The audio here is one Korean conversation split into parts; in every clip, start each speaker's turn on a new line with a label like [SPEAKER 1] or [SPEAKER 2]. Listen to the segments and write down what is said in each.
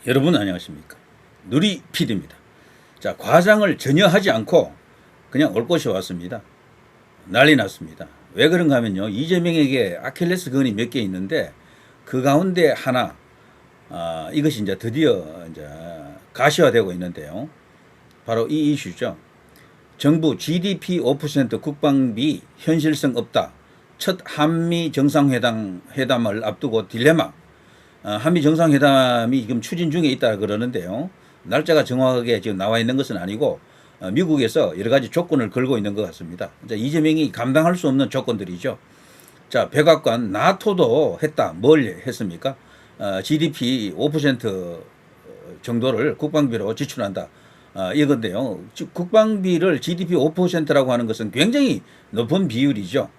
[SPEAKER 1] 여러분 안녕하십니까. 누리 PD입니다. 자, 과장을 전혀 하지 않고 그냥 올 곳에 왔습니다. 난리 났습니다. 왜 그런가 하면요. 이재명에게 아킬레스 건이 몇 개 있는데 그 가운데 하나, 이것이 이제 드디어 이제 가시화되고 있는데요. 바로 이 이슈죠. 정부 GDP 5% 국방비 현실성 없다. 첫 한미 정상회담을 앞두고 딜레마. 한미 정상회담이 지금 추진 중에 있다 그러는데요. 날짜가 정확하게 지금 나와 있는 것은 아니고 미국에서 여러 가지 조건을 걸고 있는 것 같습니다. 이재명이 감당할 수 없는 조건들이죠. 자, 백악관 나토도 했다. 뭘 했습니까? GDP 5% 정도를 국방비로 지출한다. 이건데요. 국방비를 GDP 5%라고 하는 것은 굉장히 높은 비율이죠.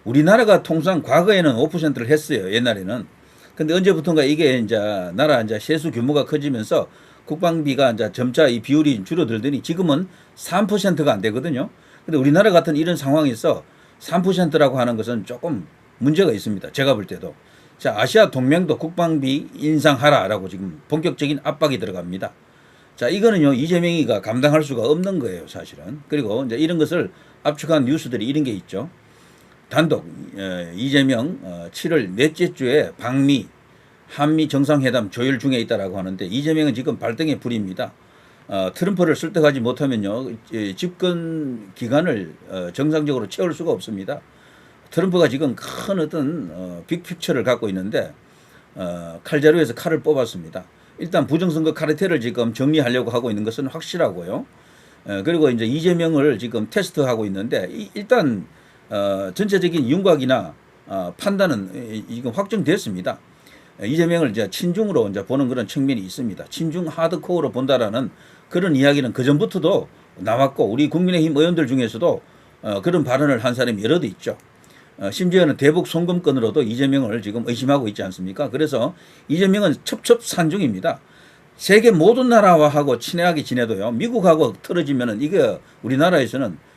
[SPEAKER 1] 우리나라가 통상 과거에는 5%를 했어요. 옛날에는. 근데 언제부턴가 이게 이제 나라 이제 세수 규모가 커지면서 국방비가 이제 점차 이 비율이 줄어들더니 지금은 3%가 안 되거든요. 근데 우리나라 같은 이런 상황에서 3%라고 하는 것은 조금 문제가 있습니다. 제가 볼 때도. 자, 아시아 동맹도 국방비 인상하라라고 지금 본격적인 압박이 들어갑니다. 자, 이거는요, 이재명이가 감당할 수가 없는 거예요, 사실은. 그리고 이제 이런 것을 압축한 뉴스들이 이런 게 있죠. 단독 이재명 7월 넷째 주에 방미 한미 정상회담 조율 중에 있다라고 하는데 이재명은 지금 발등에 불입니다. 트럼프를 설득하지 못하면요 집권 기간을 정상적으로 채울 수가 없습니다. 트럼프가 지금 큰 어떤 빅픽처를 갖고 있는데 칼자루에서 칼을 뽑았습니다. 일단 부정선거 카르텔을 지금 정리하려고 하고 있는 것은 확실하고요. 그리고 이제 이재명을 지금 테스트하고 있는데 일단 전체적인 윤곽이나 판단은 지금 확정됐습니다. 이재명을 이제 친중으로 이제 보는 그런 측면이 있습니다. 친중 하드코어로 본다라는 그런 이야기는 그 전부터도 나왔고 우리 국민의힘 의원들 중에서도 그런 발언을 한 사람이 여럿 있죠. 심지어는 대북 송금건으로도 이재명을 지금 의심하고 있지 않습니까? 그래서 이재명은 첩첩산중입니다. 세계 모든 나라와 하고 친하게 지내도요. 미국하고 틀어지면은 이게 우리나라에서는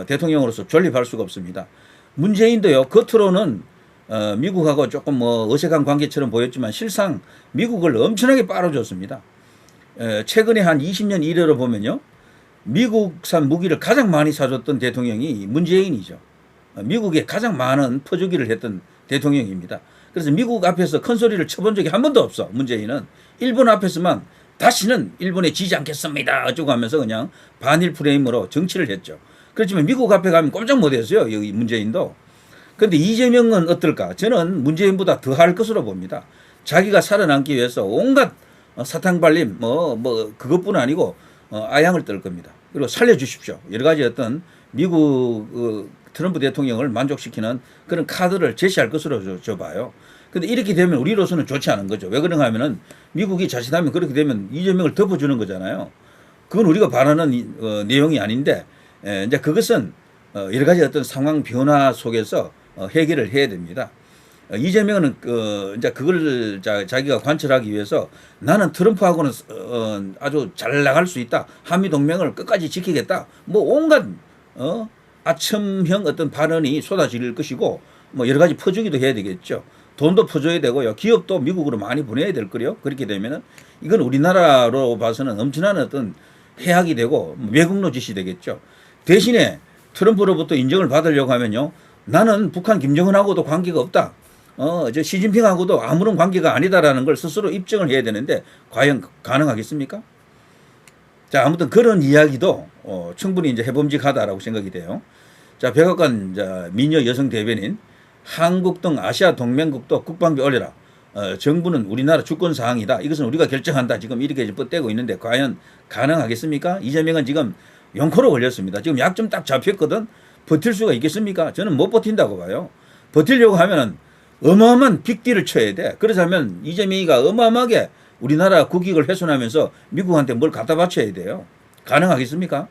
[SPEAKER 1] 대통령으로서 존립할 수가 없습니다. 문재인도요. 겉으로는 미국하고 조금 뭐 어색한 관계처럼 보였지만 실상 미국을 엄청나게 빨아줬습니다. 최근에 한 20년 이래로 보면요. 미국산 무기를 가장 많이 사줬던 대통령이 문재인이죠. 미국에 가장 많은 퍼주기를 했던 대통령입니다. 그래서 미국 앞에서 큰 소리를 쳐본 적이 한 번도 없어. 문재인은 일본 앞에서만 다시는 일본에 지지 않겠습니다. 어쩌고 하면서 그냥 반일 프레임으로 정치를 했죠. 그렇지만 미국 앞에 가면 꼼짝 못했어요. 여기 문재인도. 그런데 이재명은 어떨까? 저는 문재인보다 더 할 것으로 봅니다. 자기가 살아남기 위해서 온갖 사탕발림 그것뿐 아니고 아양을 떨 겁니다. 그리고 살려주십시오. 여러 가지 어떤 미국 트럼프 대통령을 만족시키는 그런 카드를 제시할 것으로 줘봐요. 근데 이렇게 되면 우리로서는 좋지 않은 거죠. 왜 그런가 하면은 미국이 자칫하면 그렇게 되면 이재명을 덮어주는 거잖아요. 그건 우리가 바라는 내용이 아닌데 이제 그것은 여러 가지 어떤 상황 변화 속에서 해결을 해야 됩니다. 이재명은 이제 그걸 자기가 관철하기 위해서 나는 트럼프하고는 아주 잘 나갈 수 있다. 한미 동맹을 끝까지 지키겠다. 뭐 온갖 아첨형 어떤 발언이 쏟아질 것이고 뭐 여러 가지 퍼주기도 해야 되겠죠. 돈도 퍼줘야 되고요. 기업도 미국으로 많이 보내야 될 거요. 그렇게 되면은 이건 우리나라로 봐서는 엄청난 어떤 해악이 되고 외국노 짓이 되겠죠. 대신에 트럼프로부터 인정을 받으려고 하면요. 나는 북한 김정은하고도 관계가 없다. 저 시진핑하고도 아무런 관계가 아니다라는 걸 스스로 입증을 해야 되는데 과연 가능하겠습니까? 자, 아무튼 그런 이야기도 충분히 이제 해봄직하다라고 생각이 돼요. 자, 백악관 미녀 여성 대변인 한국 등 아시아 동맹국도 국방비 올려라. 정부는 우리나라 주권 사항이다. 이것은 우리가 결정한다. 지금 이렇게 뻗대고 있는데 과연 가능하겠습니까? 이재명은 지금 용코로 걸렸습니다. 지금 약점 딱 잡혔거든. 버틸 수가 있겠습니까? 저는 못 버틴다고 봐요. 버틸려고 하면은 어마어마한 빅딜을 쳐야 돼. 그러자면 이재명이가 어마어마하게 우리나라 국익을 훼손하면서 미국한테 뭘 갖다 바쳐야 돼요. 가능하겠습니까?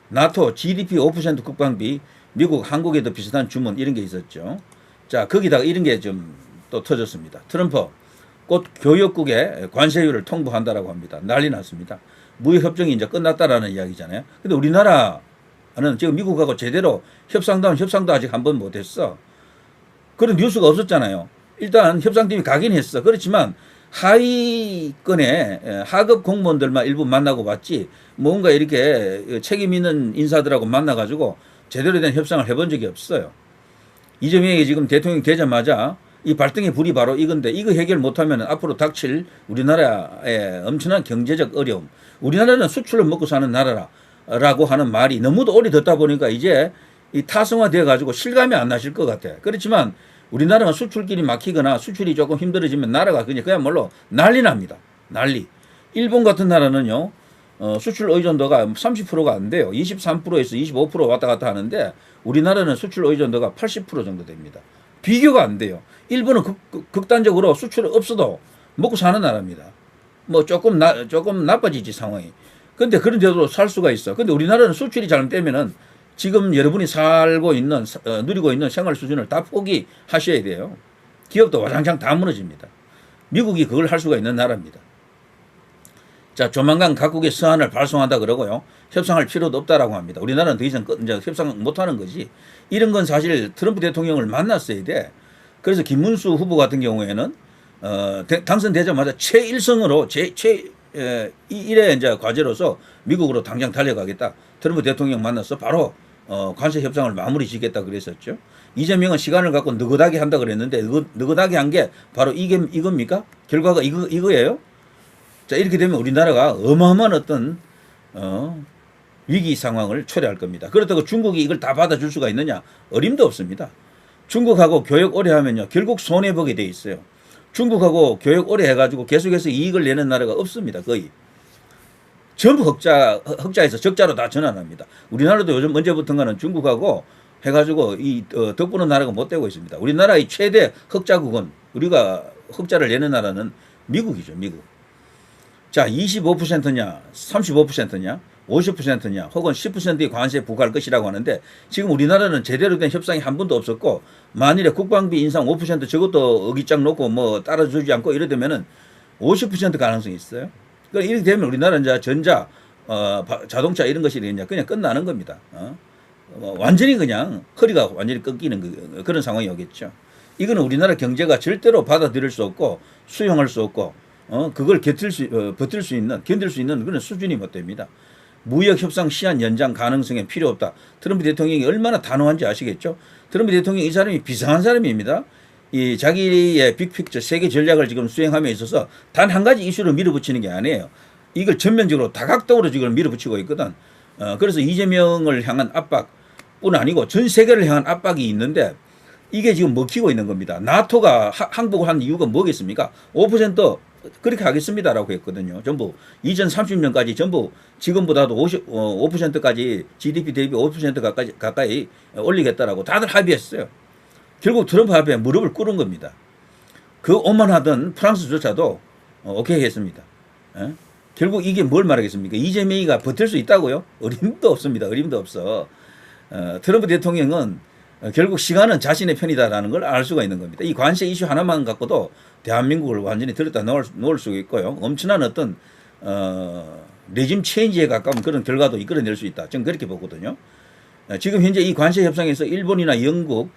[SPEAKER 1] 나토 GDP 5% 국방비 미국 한국에도 비슷한 주문 이런 게 있었죠. 자, 거기다가 이런 게 좀 또 터졌습니다. 트럼프 곧 교역국에 관세율을 통보한다라고 합니다. 난리 났습니다. 무역협정이 이제 끝났다라는 이야기잖아요. 근데 우리나라는 지금 미국하고 제대로 협상도 아직 한 번 못했어. 그런 뉴스가 없었잖아요. 일단 협상팀이 가긴 했어. 그렇지만 하위권의 하급 공무원들만 일부 만나고 봤지 뭔가 이렇게 책임 있는 인사들하고 만나가지고 제대로 된 협상을 해본 적이 없어요. 이재명이 지금 대통령 되자마자 이 발등에 불이 바로 이건데 이거 해결 못하면 앞으로 닥칠 우리나라의 엄청난 경제적 어려움. 우리나라는 수출을 먹고 사는 나라라고 하는 말이 너무도 오래 듣다 보니까 이제 이 타성화되어 가지고 실감이 안 나실 것 같아. 그렇지만 우리나라가 수출길이 막히거나 수출이 조금 힘들어지면 나라가 그야말로 난리 납니다. 난리. 일본 같은 나라는요. 수출 의존도가 30%가 안 돼요. 23%에서 25% 왔다 갔다 하는데 우리나라는 수출 의존도가 80% 정도 됩니다. 비교가 안 돼요. 일본은 극단적으로 수출이 없어도 먹고 사는 나라입니다. 뭐 조금 나빠지지 상황이. 근데 그런데도 살 수가 있어. 근데 우리나라는 수출이 잘못되면은 지금 여러분이 살고 있는 누리고 있는 생활 수준을 다 포기하셔야 돼요. 기업도 와장창 다 무너집니다. 미국이 그걸 할 수가 있는 나라입니다. 자, 조만간 각국의 서한을 발송한다 그러고요. 협상할 필요도 없다라고 합니다. 우리나라는 더 이상 이제 협상 못하는 거지. 이런 건 사실 트럼프 대통령을 만났어야 돼. 그래서 김문수 후보 같은 경우에는 당선되자마자 최일성으로 일의 이제 과제로서 미국으로 당장 달려가겠다. 트럼프 대통령 만나서 바로 관세 협상을 마무리 짓겠다 그랬었죠. 이재명은 시간을 갖고 느긋하게 한다 그랬는데 느긋하게 한 게 바로 이겁니까? 결과가 이거예요. 자, 이렇게 되면 우리나라가 어마어마한 어떤 위기 상황을 초래할 겁니다. 그렇다고 중국이 이걸 다 받아줄 수가 있느냐? 어림도 없습니다. 중국하고 교역 오래 하면요. 결국 손해보게 돼 있어요. 중국하고 교역 오래 해가지고 계속해서 이익을 내는 나라가 없습니다. 거의. 전부 흑자에서 적자로 다 전환합니다. 우리나라도 요즘 언제부턴가는 중국하고 해가지고 덕보는 나라가 못 되고 있습니다. 우리나라의 최대 흑자국은 우리가 흑자를 내는 나라는 미국이죠. 미국. 자, 25%냐, 35%냐, 50%냐, 혹은 10%의 관세에 부과할 것이라고 하는데 지금 우리나라는 제대로 된 협상이 한 번도 없었고 만일에 국방비 인상 5% 저것도 어깃장 놓고 뭐 따라주지 않고 이러되면은 50% 가능성이 있어요. 그러니까 이렇게 되면 우리나라는 이제 전자, 자동차 이런 것이 그냥 끝나는 겁니다. 완전히 그냥 허리가 완전히 끊기는 그런 상황이 오겠죠. 이거는 우리나라 경제가 절대로 받아들일 수 없고 수용할 수 없고 그걸 견딜 수 있는 그런 수준이 못 됩니다. 무역 협상 시한 연장 가능성에 필요 없다. 트럼프 대통령이 얼마나 단호한지 아시겠죠? 트럼프 대통령 이 사람이 비상한 사람입니다. 이 자기의 빅픽처 세계 전략을 지금 수행함에 있어서 단 한 가지 이슈를 밀어붙이는 게 아니에요. 이걸 전면적으로 다각도로 지금 밀어붙이고 있거든. 그래서 이재명을 향한 압박뿐 아니고 전 세계를 향한 압박이 있는데 이게 지금 먹히고 있는 겁니다. 나토가 항복을 한 이유가 뭐겠습니까? 5% 그렇게 하겠습니다라고 했거든요. 전부 2030년까지 전부 지금보다도 5%까지 GDP 대비 5% 가까이 올리겠다라고 다들 합의했어요. 결국 트럼프 앞에 무릎을 꿇은 겁니다. 그 오만하던 프랑스조차도 오케이 했습니다. 결국 이게 뭘 말하겠습니까? 이재명이가 버틸 수 있다고요? 어림도 없습니다. 어림도 없어. 트럼프 대통령은 결국 시간은 자신의 편이다라는 걸 알 수가 있는 겁니다. 이 관세 이슈 하나만 갖고도 대한민국을 완전히 들었다 놓을 수 있고요. 엄청난 어떤 레짐 체인지에 가까운 그런 결과도 이끌어낼 수 있다. 저는 그렇게 보거든요. 지금 현재 이 관세 협상에서 일본이나 영국,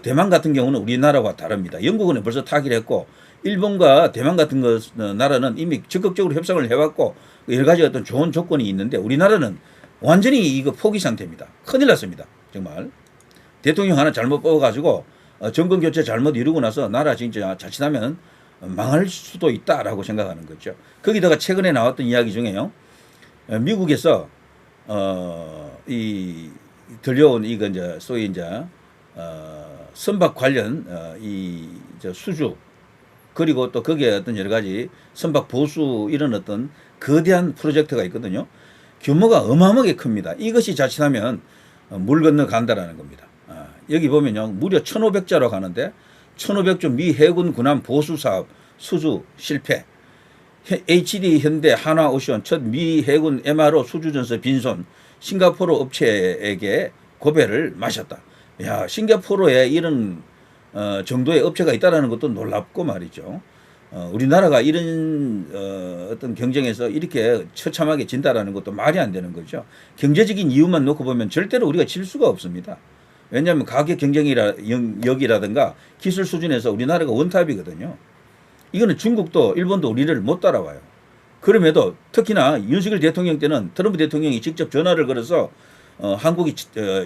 [SPEAKER 1] 대만 같은 경우는 우리나라와 다릅니다. 영국은 벌써 타기를 했고 일본과 대만 같은 나라는 이미 적극적으로 협상을 해왔고 여러 가지 어떤 좋은 조건이 있는데 우리나라는 완전히 이거 포기 상태입니다. 큰일 났습니다. 정말. 대통령 하나 잘못 뽑아가지고 정권 교체 잘못 이루고 나서 나라 진짜 자칫하면 망할 수도 있다라고 생각하는 거죠. 거기다가 최근에 나왔던 이야기 중에요. 미국에서 이 들려온 이거 이제 소위 이제 선박 관련 수주 그리고 또 거기에 어떤 여러 가지 선박 보수 이런 어떤 거대한 프로젝트가 있거든요. 규모가 어마어마하게 큽니다. 이것이 자칫하면 물 건너 간다라는 겁니다. 여기 보면요. 무려 1,500자로 가는데 1,500조 미 해군 군함 보수 사업 수주 실패. HD 현대 한화오션 첫 미 해군 MRO 수주전서 빈손. 싱가포르 업체에게 고배를 마셨다. 야, 싱가포르에 이런 정도의 업체가 있다라는 것도 놀랍고 말이죠. 우리나라가 이런 어떤 경쟁에서 이렇게 처참하게 진다라는 것도 말이 안 되는 거죠. 경제적인 이유만 놓고 보면 절대로 우리가 질 수가 없습니다. 왜냐하면 가격 경쟁력이라든가 기술 수준에서 우리나라가 원탑이거든요. 이거는 중국도 일본도 우리를 못 따라와요. 그럼에도 특히나 윤석열 대통령 때는 트럼프 대통령이 직접 전화를 걸어서 한국이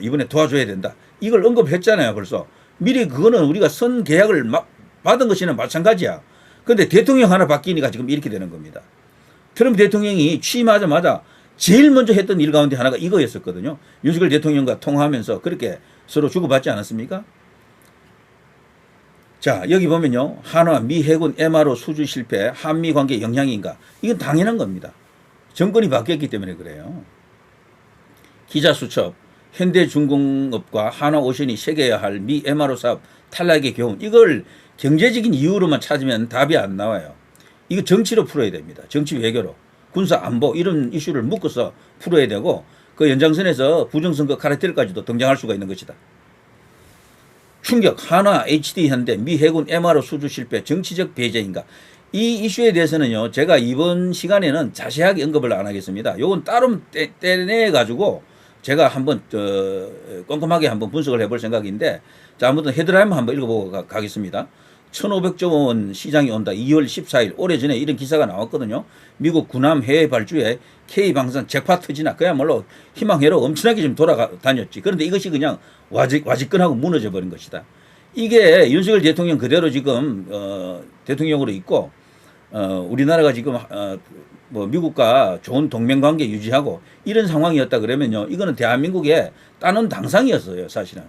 [SPEAKER 1] 이번에 도와줘야 된다. 이걸 언급했잖아요. 벌써. 미리 그거는 우리가 선 계약을 받은 것이나 마찬가지야. 그런데 대통령 하나 바뀌니까 지금 이렇게 되는 겁니다. 트럼프 대통령이 취임하자마자 제일 먼저 했던 일 가운데 하나가 이거였었거든요. 윤석열 대통령과 통화하면서 그렇게 서로 주고받지 않았습니까? 자, 여기 보면요. 한화, 미 해군 MRO 수주 실패, 한미 관계 영향인가? 이건 당연한 겁니다. 정권이 바뀌었기 때문에 그래요. 기자 수첩, 현대중공업과 한화오션이 새겨야 할 미 MRO 사업 탈락의 교훈. 이걸 경제적인 이유로만 찾으면 답이 안 나와요. 이거 정치로 풀어야 됩니다. 정치 외교로. 군사 안보 이런 이슈를 묶어서 풀어야 되고 그 연장선에서 부정선거 카르텔까지도 등장할 수가 있는 것이다. 충격, 한화, HD 현대, 미 해군 MRO 수주 실패, 정치적 배제인가? 이 이슈에 대해서는요, 제가 이번 시간에는 자세하게 언급을 안 하겠습니다. 요건 따로 떼내가지고 제가 한번, 꼼꼼하게 한번 분석을 해볼 생각인데, 자, 아무튼 헤드라인 한번 읽어보고 가겠습니다. 1,500조 원 시장이 온다. 2월 14일, 오래전에 이런 기사가 나왔거든요. 미국 구남 해외 발주에 K방산 잭팟 터지나 그야말로 희망회로 엄청나게 좀 돌아다녔지. 그런데 이것이 그냥 와직끈하고 무너져 버린 것이다. 이게 윤석열 대통령 그대로 지금 대통령으로 있고 우리나라가 지금 뭐 미국과 좋은 동맹관계 유지하고 이런 상황이었다 그러면요. 이거는 대한민국의 따놓은 당상이었어요. 사실은.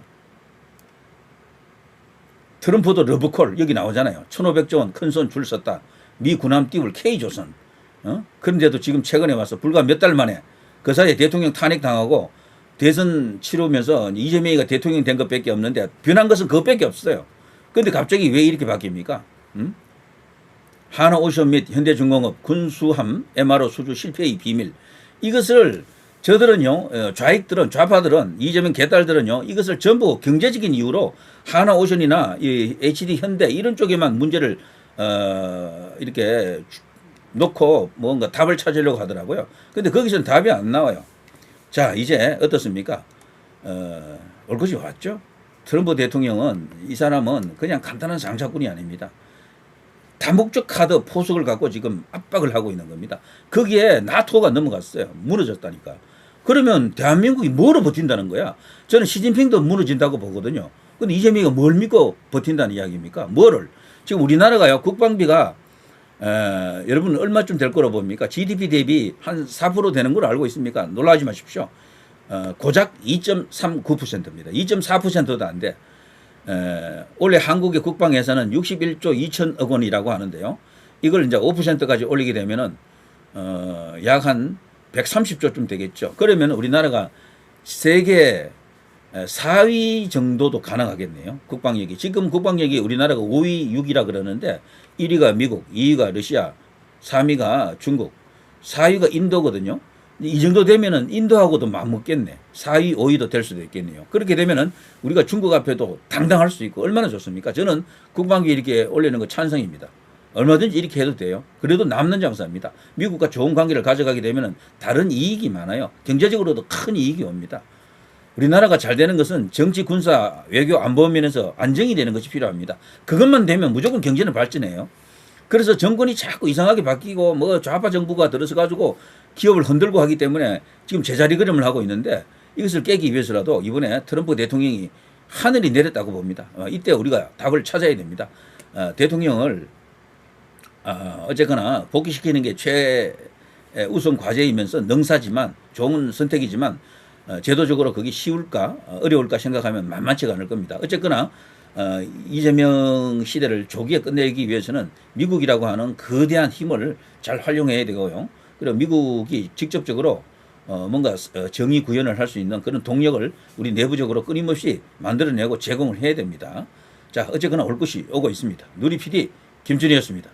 [SPEAKER 1] 트럼프도 러브콜 여기 나오잖아요. 1,500조 원 큰 손 줄 섰다. 미 군함 띄울 K조선. 그런데도 지금 최근에 와서 불과 몇 달 만에 그 사이에 대통령 탄핵당하고 대선 치르면서 이재명이가 대통령 된 것밖에 없는데 변한 것은 그것밖에 없어요. 그런데 갑자기 왜 이렇게 바뀝니까? 한화오션 및 현대중공업 군수함 MRO 수주 실패의 비밀. 이것을 저들은요, 좌파들은, 이재명 개딸들은요, 이것을 전부 경제적인 이유로 한화오션이나 이 HD 현대 이런 쪽에만 문제를, 이렇게 놓고 뭔가 답을 찾으려고 하더라고요. 근데 거기서는 답이 안 나와요. 자, 이제 어떻습니까? 올 것이 왔죠? 트럼프 대통령은 이 사람은 그냥 간단한 장사꾼이 아닙니다. 다목적 카드 포석을 갖고 지금 압박을 하고 있는 겁니다. 거기에 나토가 넘어갔어요. 무너졌다니까. 그러면 대한민국이 뭐로 버틴다는 거야? 저는 시진핑도 무너진다고 보거든요. 근데 이재명이가 뭘 믿고 버틴다는 이야기입니까? 뭐를? 지금 우리나라가요, 국방비가, 여러분 얼마쯤 될 거로 봅니까? GDP 대비 한 4% 되는 걸 알고 있습니까? 놀라지 마십시오. 고작 2.39%입니다. 2.4%도 안 돼. 올해 한국의 국방 예산은 61조 2천억 원이라고 하는데요. 이걸 이제 5%까지 올리게 되면은, 약 한 130조쯤 되겠죠. 그러면 우리나라가 세계 4위 정도도 가능하겠네요. 국방력이. 지금 국방력이 우리나라가 5위, 6위라 그러는데 1위가 미국, 2위가 러시아, 3위가 중국, 4위가 인도거든요. 이 정도 되면은 인도하고도 맞먹겠네. 4위, 5위도 될 수도 있겠네요. 그렇게 되면은 우리가 중국 앞에도 당당할 수 있고 얼마나 좋습니까? 저는 국방비 이렇게 올리는 거 찬성입니다. 얼마든지 이렇게 해도 돼요. 그래도 남는 장사입니다. 미국과 좋은 관계를 가져가게 되면은 다른 이익이 많아요. 경제적으로도 큰 이익이 옵니다. 우리나라가 잘 되는 것은 정치, 군사, 외교, 안보 면에서 안정이 되는 것이 필요합니다. 그것만 되면 무조건 경제는 발전해요. 그래서 정권이 자꾸 이상하게 바뀌고 뭐 좌파 정부가 들어서 가지고 기업을 흔들고 하기 때문에 지금 제자리 걸음을 하고 있는데 이것을 깨기 위해서라도 이번에 트럼프 대통령이 하늘이 내렸다고 봅니다. 이때 우리가 답을 찾아야 됩니다. 대통령을 어쨌거나 복귀시키는 게 최우선 과제이면서 능사지만 좋은 선택이지만 제도적으로 그게 쉬울까 어려울까 생각하면 만만치가 않을 겁니다. 어쨌거나 이재명 시대를 조기에 끝내기 위해서는 미국이라고 하는 거대한 힘을 잘 활용해야 되고요. 그리고 미국이 직접적으로 뭔가 정의 구현을 할 수 있는 그런 동력을 우리 내부적으로 끊임없이 만들어내고 제공을 해야 됩니다. 자, 어쨌거나 올 것이 오고 있습니다. 누리 PD 김준희였습니다.